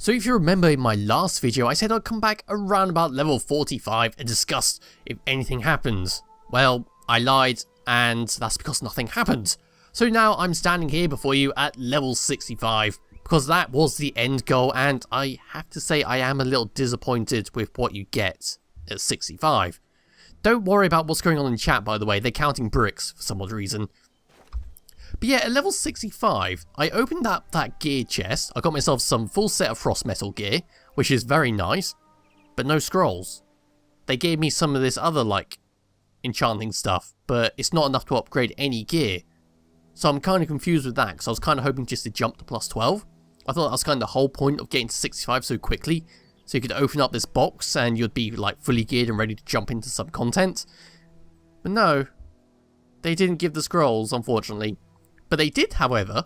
So if you remember in my last video, I said I'd come back around about level 45 and discuss if anything happens. Well, I lied, and that's because nothing happened. So now I'm standing here before you at level 65, because that was the end goal, and I have to say I am a little disappointed with what you get at 65. Don't worry about what's going on in chat, by the way, they're counting bricks for some odd reason. But yeah, at level 65, I opened up that gear chest. I got myself some full set of frost metal gear, which is very nice, but no scrolls. They gave me some of this other, like, enchanting stuff, but it's not enough to upgrade any gear. So I'm kind of confused with that, because I was kind of hoping just to jump to plus 12. I thought that was kind of the whole point of getting to 65 so quickly, so you could open up this box and you'd be, like, fully geared and ready to jump into some content. But no, they didn't give the scrolls, unfortunately. But they did, however,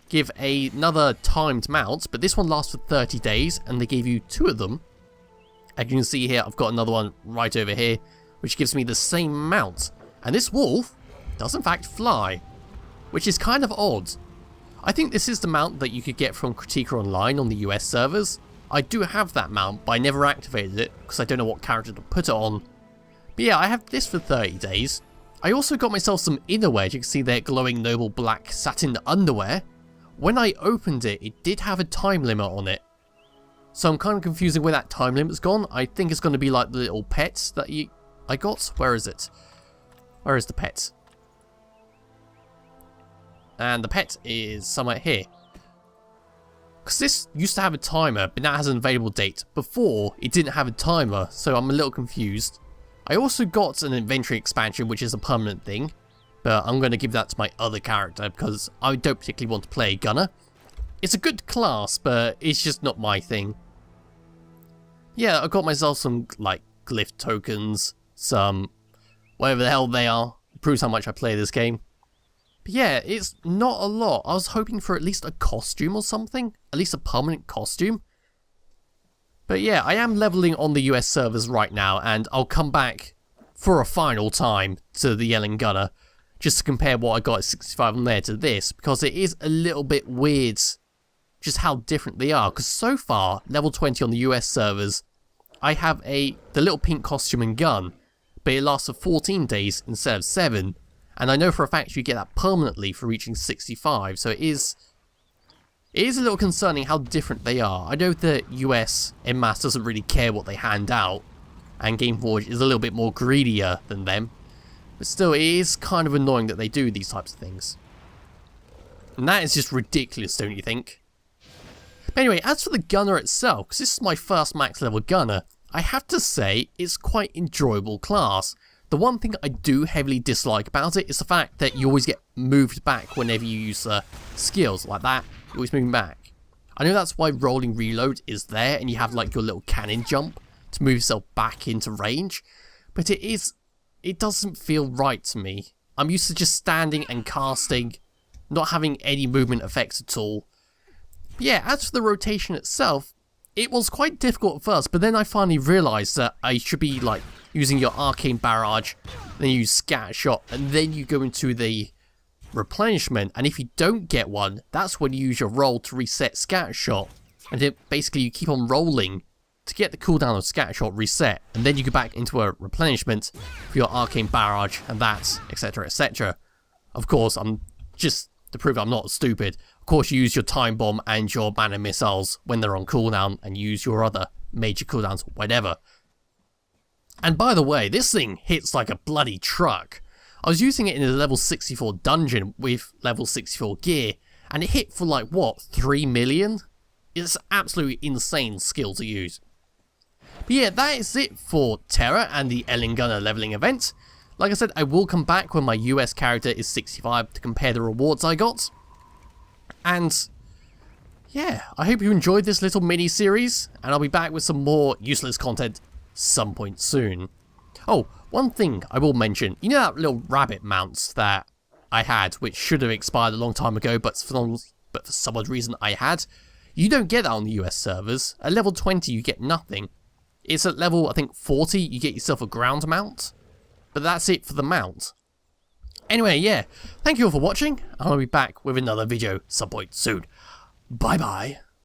give another timed mount, but this one lasts for 30 days, and they gave you 2 of them. As you can see here, I've got another one right over here, which gives me the same mount. And this wolf does in fact fly, which is kind of odd. I think this is the mount that you could get from Critica Online on the US servers. I do have that mount, but I never activated it, because I don't know what character to put it on. But yeah, I have this for 30 days. I also got myself some innerwear. As you can see there, glowing noble black satin underwear. When I opened it, it did have a time limit on it. So I'm kind of confusing where that time limit's gone. I think it's going to be like the little pets that I got. Where is it? Where is the pet? And the pet is somewhere here. Because this used to have a timer, but now it has an available date. Before, it didn't have a timer, so I'm a little confused. I also got an inventory expansion, which is a permanent thing, but I'm going to give that to my other character because I don't particularly want to play Gunner. It's a good class, but it's just not my thing. Yeah, I got myself some, like, glyph tokens, some whatever the hell they are. It proves how much I play this game. But yeah, it's not a lot. I was hoping for at least a costume or something, at least a permanent costume. But yeah, I am leveling on the US servers right now, and I'll come back for a final time to the Elin Gunner, just to compare what I got at 65 on there to this, because it is a little bit weird just how different they are, because so far, level 20 on the US servers, I have the little pink costume and gun, but it lasts for 14 days instead of 7, and I know for a fact you get that permanently for reaching 65, so it is a little concerning how different they are. I know the US En Masse doesn't really care what they hand out, and Gameforge is a little bit more greedier than them, but still it is kind of annoying that they do these types of things. And that is just ridiculous, don't you think? But anyway, as for the Gunner itself, because this is my first max level Gunner, I have to say it's quite enjoyable class. The one thing I do heavily dislike about it is the fact that you always get moved back whenever you use skills like that. You're always moving back. I know that's why rolling reload is there, and you have like your little cannon jump to move yourself back into range, but it doesn't feel right to me. I'm used to just standing and casting, not having any movement effects at all. But yeah, as for the rotation itself, it was quite difficult at first, but then I finally realised that I should be like using your arcane barrage, then you use scatter shot, and then you go into the replenishment, and if you don't get one, that's when you use your roll to reset scatter shot, and then basically you keep on rolling to get the cooldown of scatter shot reset, and then you go back into a replenishment for your arcane barrage, and that, etc, etc. Of course, I'm just to prove I'm not stupid, of course you use your time bomb and your mana missiles when they're on cooldown, and use your other major cooldowns, whatever. And by the way, this thing hits like a bloody truck. I was using it in a level 64 dungeon with level 64 gear, and it hit for like, what, 3 million? It's an absolutely insane skill to use. But yeah, that is it for Tera and the Elin Gunner leveling event. Like I said, I will come back when my US character is 65 to compare the rewards I got. And yeah, I hope you enjoyed this little mini-series, and I'll be back with some more useless content some point soon. Oh, one thing I will mention, you know that little rabbit mount that I had, which should have expired a long time ago, but for some odd reason I had? You don't get that on the US servers. At level 20 you get nothing. It's at level, I think, 40 you get yourself a ground mount, but that's it for the mount. Anyway, yeah, thank you all for watching, and I'll be back with another video some point soon. Bye bye.